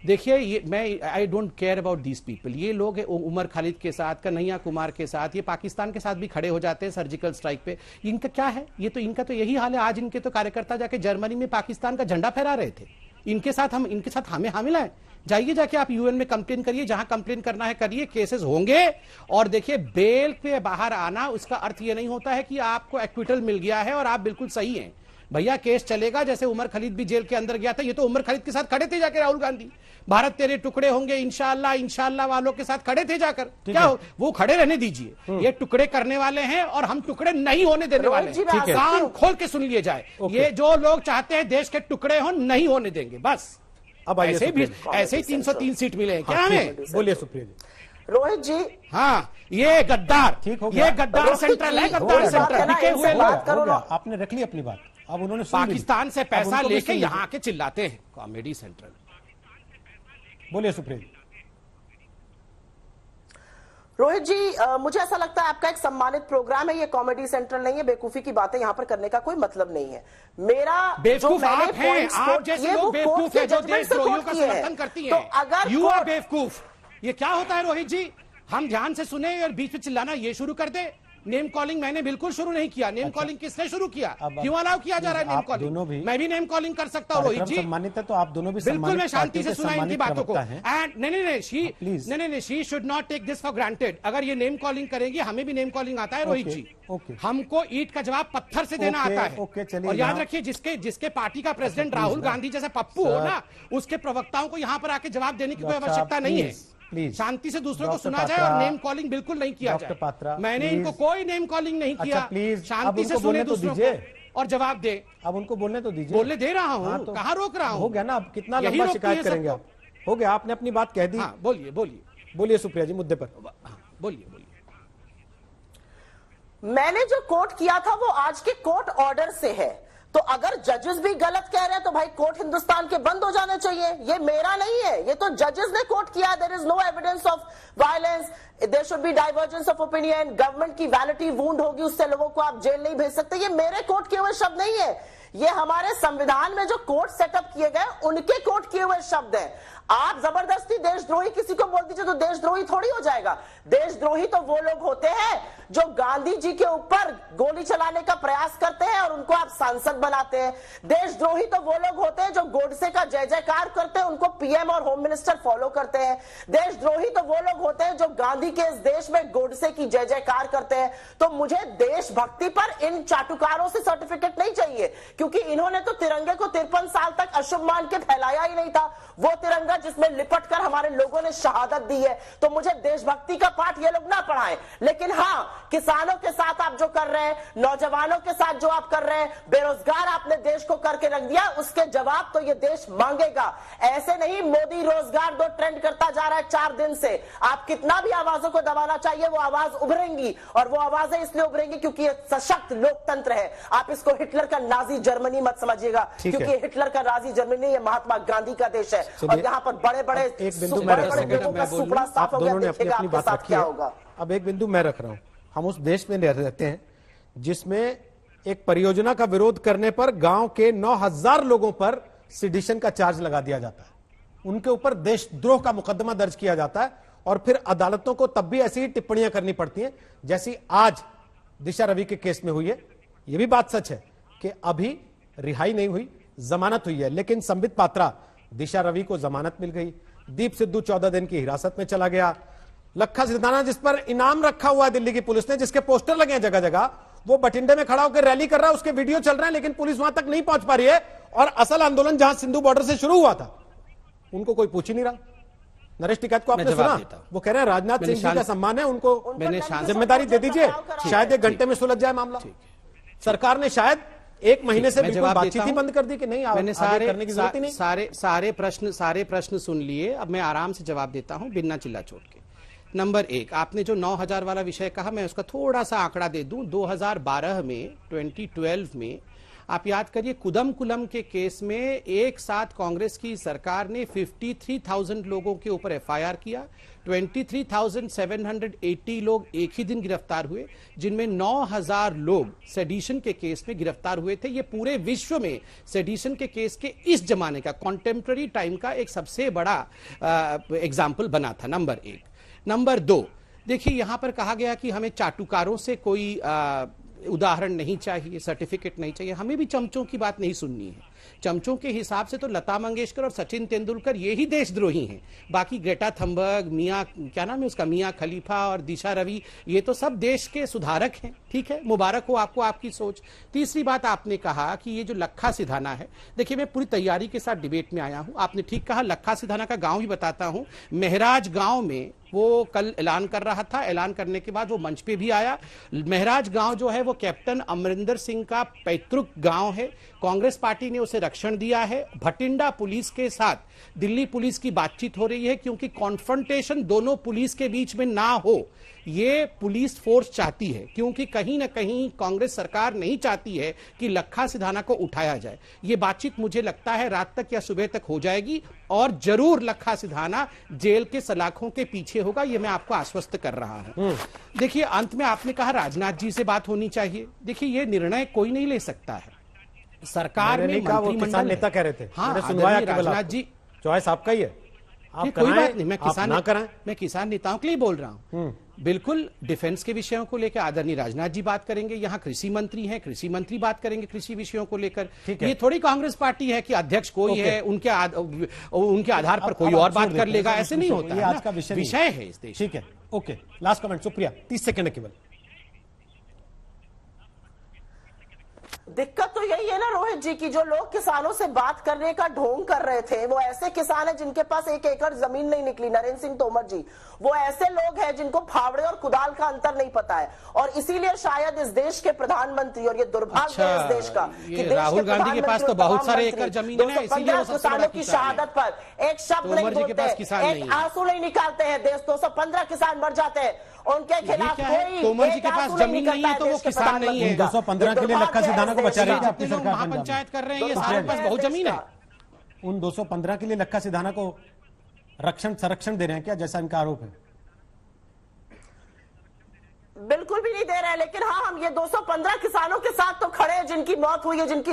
देखिए, ये मैं I don't care about these people. ये लोग उमर खालिद के साथ, कन्हैया कुमार के साथ, ये पाकिस्तान के साथ भी खड़े हो जाते हैं सर्जिकल स्ट्राइक पे। इनका क्या है? ये तो इनका तो यही हाल है। आज इनके तो कार्यकर्ता जाके जर्मनी में पाकिस्तान का झंडा फहरा रहे थे। इनके साथ हमें हामिल है। जाइए, जाके आप यूएन में कंप्लेन करिए, जहां कंप्लेन करना है करिए, केसेस होंगे। और देखिए, बेल पे बाहर आना उसका अर्थ ये नहीं होता है कि आपको एक्विटल मिल गया है और आप बिल्कुल सही हैं। भैया, केस चलेगा। जैसे उमर खालिद भी जेल के अंदर गया था, ये तो उमर खालिद के साथ खड़े थे जाकर राहुल गांधी। भारत तेरे टुकड़े होंगे इंशाल्लाह वालों के साथ खड़े थे जाकर। क्या वो खड़े रहने दीजिए। ये टुकड़े करने वाले हैं और हम टुकड़े नहीं होने देने वाले हैं। कान खोल के सुन लिए जाए, ये जो लोग चाहते हैं देश के टुकड़े हो, नहीं होने देंगे। बस अब ऐसे ही 303 सीट मिले हैं। क्या हमें? बोलिए सुप्रिया जी। रोहित जी, हाँ, ये गद्दार, ठीक हो गया। ये गद्दार सेंट्रल है, गद्दार सेंट्रल टिके हुए लोग। आपने रख ली अपनी बात। अब उन्होंने पाकिस्तान से पैसा लेके यहाँ के चिल्लाते हैं कॉमेडी सेंट्रल। बोलिए सुप्रिया जी। रोहित जी, मुझे ऐसा लगता है आपका एक सम्मानित प्रोग्राम है, ये कॉमेडी सेंट्रल नहीं है। बेवकूफी की बातें यहाँ पर करने का कोई मतलब नहीं है। मेरा बेवकूफ आप हैं, आप जैसे लोग बेवकूफ है जो देशद्रोहियों का समर्थन करती है। तो अगर यू आर बेवकूफ। ये क्या होता है रोहित जी? हम ध्यान से सुने और बीच में चिल्लाना ये शुरू कर दे। नेम कॉलिंग मैंने बिल्कुल शुरू नहीं किया। नेम कॉलिंग किसने शुरू किया? क्यों अलाउ किया जा रहा है नेम कॉलिंग? मैं भी नेम कॉलिंग कर सकता हूँ रोहित जी। सम्मानित है तो आप दोनों भी बिल्कुल, मैं शांति से सुना इनकी बातों को। एंड नहीं, she should not take this for granted. अगर ये नेम कॉलिंग करेंगे, हमें भी नेम कॉलिंग आता है रोहित जी। हमको ईंट का जवाब पत्थर से देना आता है। और याद रखिए, जिसके पार्टी का प्रेसिडेंट राहुल गांधी जैसे पप्पू हो ना, उसके प्रवक्ताओं को यहाँ पर आके जवाब देने की कोई आवश्यकता नहीं है। शांति से दूसरों को सुना जाए और नेम कॉलिंग बिल्कुल नहीं किया जाए। मैंने इनको कोई नेम कॉलिंग नहीं किया। शांति से सुने दूसरों को और जवाब दे। अब उनको बोलने तो दीजिए। बोलने दे रहा हूँ, कहाँ रोक रहा हूँ? हो गया ना, अब कितना लंबा शिकायत करेंगे आप? हो गया, आपने अपनी बात कह दी। बोलिए सुप्रिया जी, मुद्दे पर बोलिए। मैंने जो कोट किया था वो आज के कोर्ट ऑर्डर से है। तो अगर जजेस भी गलत कह रहे हैं तो भाई कोर्ट हिंदुस्तान के बंद हो जाने चाहिए। ये मेरा नहीं है, ये तो जजेस ने कोर्ट किया। There is no evidence of violence, there should be divergence of opinion, government की वैलिटी वुंड होगी, उससे लोगों को आप जेल नहीं भेज सकते। ये मेरे कोर्ट किए हुए शब्द नहीं है, ये हमारे संविधान में जो कोर्ट सेटअप किए गए उनके कोर्ट किए हुए शब्द हैं। आप जबरदस्ती देशद्रोही किसी को बोल दीजिए तो देशद्रोही थोड़ी हो जाएगा। देशद्रोही तो वो लोग होते हैं जो गांधी जी के ऊपर गोली चलाने का प्रयास करते हैं और उनको आप सांसद बनाते हैं। देशद्रोही तो वो लोग होते हैं जो गोडसे का जय जयकार करते हैं, उनको पीएम और होम मिनिस्टर फॉलो करते हैं। देशद्रोही तो वो लोग होते हैं जो गांधी के इस देश में गोडसे की जय जयकार करते हैं। तो मुझे देशभक्ति पर इन चाटुकारों से सर्टिफिकेट नहीं चाहिए, क्योंकि इन्होंने तो तिरंगे को 53 साल तक अशुभ मान के फैलाया ही नहीं था। वो तिरंगा जिसमें लिपट कर हमारे लोगों ने शहादत दी है। तो मुझे देशभक्ति का पाठ ये लोग ना पढ़ाएं। लेकिन हाँ, किसानों के साथ आप जो कर रहे हैं, नौजवानों के साथ जो आप कर रहे हैं, बेरोजगार आपने देश को करके रख दिया, उसके जवाब तो ये देश मांगेगा। ऐसे नहीं मोदी रोजगार दो ट्रेंड करता जा रहा है 4 दिन से। आप कितना भी आवाजों को दबाना चाहिए, वो आवाज उभरेंगी, और वो आवाजें इसलिए उभरेंगी क्योंकि ये सशक्त लोकतंत्र है। आप इसको हिटलर का नाजी जर्मनी मत समझिएगा, क्योंकि हिटलर का नाजी जर्मनी ये महात्मा गांधी का देश है। और यहाँ पर बड़े बड़े एक बिंदु मैं रख रहा हूं, दोनों ने अपनी अपनी बात रखी है। अब एक बिंदु मैं रख रहा हूं, हम उस देश में रहते हैं जिसमें एक परियोजना का विरोध करने पर गांव के 9000 लोगों पर सिडिशन का चार्ज लगा दिया जाता है, उनके ऊपर देशद्रोह का मुकदमा दर्ज किया जाता है, और फिर अदालतों को तब भी ऐसी ही टिप्पणियां करनी पड़ती हैं जैसी आज दिशा रवि के केस में हुई है। यह भी बात सच है कि अभी रिहाई नहीं हुई, जमानत हुई है, लेकिन संबित पात्रा, दिशा रवि को जमानत मिल गई। दीप सिद्धू 14 दिन की हिरासत में चला गया। लखा सिद्धाना, जिस पर इनाम रखा हुआ है दिल्ली की पुलिस ने, जिसके पोस्टर लगे हैं जगह जगह, वो बठिंडे में खड़ा होकर रैली कर रहा है, उसके वीडियो चल रहे हैं, लेकिन पुलिस वहां तक नहीं पहुंच पा रही है। और असल आंदोलन जहां सिंधु बॉर्डर से शुरू हुआ था, उनको कोई पूछ ही नहीं रहा। नरेश टिकैत को आपने सुना, वो कह रहे हैं राजनाथ सिंह जी का सम्मान है, उनको जिम्मेदारी दे दीजिए, शायद 1 घंटे में सुलझ जाए मामला। सरकार ने शायद 1 महीने से बिल्कुल बातचीत ही बंद कर दी कि नहीं, मैंने करने की जरूरत ही नहीं। सारे प्रश्न सुन लिए। अब मैं आराम से जवाब देता हूं बिना चिल्ला चोट के। नंबर 1, आपने जो 9000 वाला विषय कहा, मैं उसका थोड़ा सा आंकड़ा दे दूं। 2012 में 2012 में आप याद करिए कुदमकुलम के केस में एक साथ कांग्रेस की सरकार ने 53,000 लोगों के ऊपर एफआईआर किया, 23,780 लोग एक ही दिन गिरफ्तार हुए, जिनमें 9,000 लोग सेडिशन के केस में गिरफ्तार हुए थे। ये पूरे विश्व में सेडिशन के केस के इस जमाने का कॉन्टेम्पररी टाइम का एक सबसे बड़ा एग्जाम्पल बना था। नंबर 1। नंबर 2, देखिए यहां पर कहा गया कि हमें चाटुकारों से कोई उदाहरण नहीं चाहिए, सर्टिफिकेट नहीं चाहिए। हमें भी चमचों की बात नहीं सुननी है। चमचों के हिसाब से तो लता मंगेशकर और सचिन तेंदुलकर ये ही देशद्रोही हैं। बाकी ग्रेटा थंबर्ग, मियां क्या नाम है उसका, मियां खलीफा और दिशा रवि, ये तो सब देश के सुधारक हैं। ठीक है, मुबारक हो आपको आपकी सोच। तीसरी बात आपने कहा कि ये जो लखा सिधाना है, देखिए मैं पूरी तैयारी के साथ डिबेट में आया हूं। आपने ठीक कहा, लखा सिधाना का गांव भी बताता हूं। महराज गांव में वो कल ऐलान कर रहा था, ऐलान करने के बाद वो मंच पे भी आया। महराज गांव जो है वो कैप्टन अमरिंदर सिंह का पैतृक गांव है। कांग्रेस पार्टी ने उसे रक्षण दिया है। भटिंडा पुलिस के साथ दिल्ली पुलिस की बातचीत हो रही है, क्योंकि कॉन्फ्रंटेशन दोनों पुलिस के बीच में ना हो, ये पुलिस फोर्स चाहती है, क्योंकि कहीं ना कहीं कांग्रेस सरकार नहीं चाहती है कि लखा सिधाना को उठाया जाए। ये बातचीत मुझे लगता है रात तक या सुबह तक हो जाएगी, और जरूर लखा सिधाना जेल के सलाखों के पीछे होगा, ये मैं आपको आश्वस्त कर रहा हूं। देखिए, अंत में आपने कहा राजनाथ जी से बात होनी चाहिए। देखिए, ये निर्णय कोई नहीं ले सकता है। सरकार में मंत्रिमंडल नेता कह रहे थे, हाँ, राजनाथ जी, चॉइस आपका ही है, आप कोई बात नहीं। मैं किसान ना कराएं, मैं किसान नेताओं के लिए बोल रहा हूं। बिल्कुल डिफेंस के विषयों को लेकर आदरणीय राजनाथ जी बात करेंगे, यहाँ कृषि मंत्री हैं, कृषि मंत्री बात करेंगे कृषि विषयों को लेकर। ये थोड़ी कांग्रेस पार्टी है कि अध्यक्ष कोई है, उनके आधार पर कोई और बात कर लेगा, ऐसे नहीं होता। ये आज का विषय है इस देश। ठीक है, okay, last comment Supriya, 30 second केवल। दिक्कत तो यही है ना रोहित जी की, जो लोग किसानों से बात करने का ढोंग कर रहे थे, वो ऐसे किसान हैं जिनके पास 1 एकड़ जमीन नहीं निकली। नरेंद्र सिंह तोमर जी, वो ऐसे लोग हैं जिनको फावड़े और कुदाल का अंतर नहीं पता है, और इसीलिए शायद इस देश के प्रधानमंत्री, और ये दुर्भाग्य है इस देश का कि राहुल गांधी के पास तो बहुत सारे एकड़ जमीन है, इसीलिए वो किसानों की शहादत पर एक शब्द नहीं बोलते, एक आंसू नहीं निकालते हैं। देश 215 किसान मर जाते हैं, उनके खिलाफ कोई तोमर जी के पास जमीन नहीं है तो वो किसान नहीं है। 215 के लिए लखा सिधाना को बचा रही है आपकी सरकार, महापंचायत कर रहे हैं, ये सारे पास बहुत जमीन है। उन 215 के लिए लखा सिधाना को रक्षण संरक्षण दे रहे हैं क्या, जैसा इनका आरोप है? बिल्कुल भी नहीं दे रहे हैं, लेकिन हाँ, हम ये 215 किसानों के साथ तो खड़े हैं जिनकी मौत हुई है, जिनकी